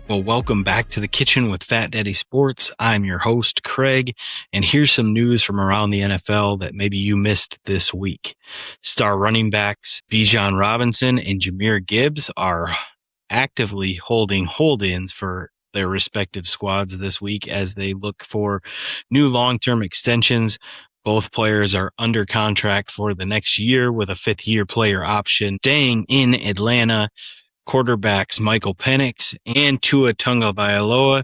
Well, welcome back to the kitchen with Fat Daddy Sports. I'm your host, Craig, and here's some news from around the NFL that maybe you missed this week. Star running backs Bijan Robinson and Jahmyr Gibbs are actively holding hold-ins for their respective squads this week as they look for new long-term extensions. Both players are under contract for the next year with a fifth-year player option. Staying in Atlanta, quarterbacks Michael Penix and Tua Tagovailoa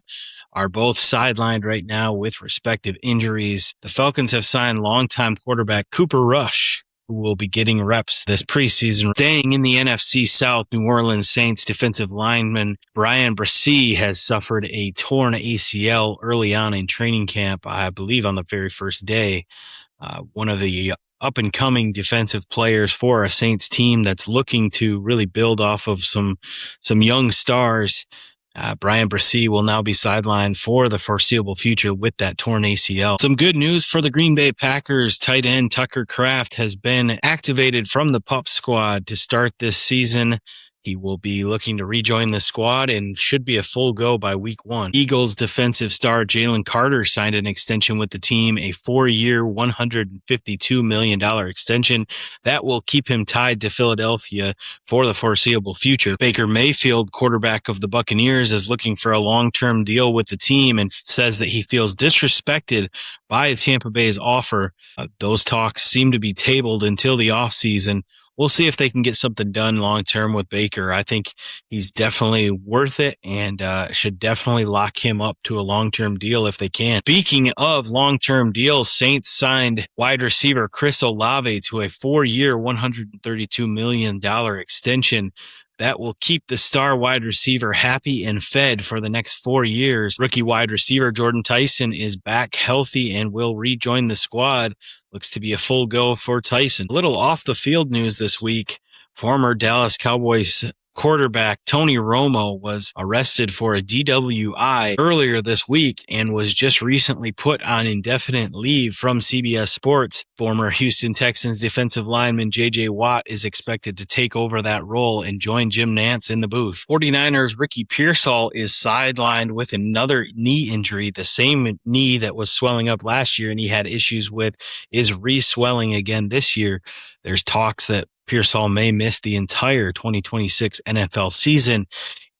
are both sidelined right now with respective injuries. The Falcons have signed longtime quarterback Cooper Rush, who will be getting reps this preseason. Staying in the NFC South, New Orleans Saints defensive lineman Bryan Bresee has suffered a torn ACL early on in training camp, I believe on the very first day. One of the up-and-coming defensive players for a Saints team that's looking to really build off of some young stars. Bryan Bresee will now be sidelined for the foreseeable future with that torn ACL. Some good news for the Green Bay Packers. Tight end Tucker Kraft has been activated from the PUP squad to start this season. He will be looking to rejoin the squad and should be a full go by week 1. Eagles defensive star Jalen Carter signed an extension with the team, a 4-year, $152 million extension that will keep him tied to Philadelphia for the foreseeable future. Baker Mayfield, quarterback of the Buccaneers, is looking for a long-term deal with the team and says that he feels disrespected by Tampa Bay's offer. Those talks seem to be tabled until the offseason. We'll see if they can get something done long-term with Baker. I think he's definitely worth it and should definitely lock him up to a long-term deal if they can. Speaking of long-term deals, Saints signed wide receiver Chris Olave to a 4-year, $132 million extension that will keep the star wide receiver happy and fed for the next 4 years. Rookie wide receiver Jordan Tyson is back healthy and will rejoin the squad. Looks to be a full go for Tyson. A little off the field news this week. Former Dallas Cowboys quarterback Tony Romo was arrested for a DWI earlier this week and was just recently put on indefinite leave from CBS Sports. Former Houston Texans defensive lineman J.J. Watt is expected to take over that role and join Jim Nantz in the booth. 49ers Ricky Pearsall is sidelined with another knee injury. The same knee that was swelling up last year and he had issues with is re-swelling again this year. There's talks that Pearsall may miss the entire 2026 NFL season.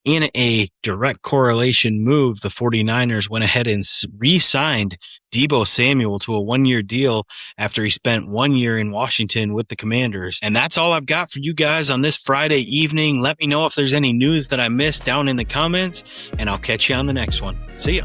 In a direct correlation move, the 49ers went ahead and re-signed Deebo Samuel to a 1-year deal after he spent 1 year in Washington with the Commanders. And that's all I've got for you guys on this Friday evening. Let me know if there's any news that I missed down in the comments, and I'll catch you on the next one. See ya.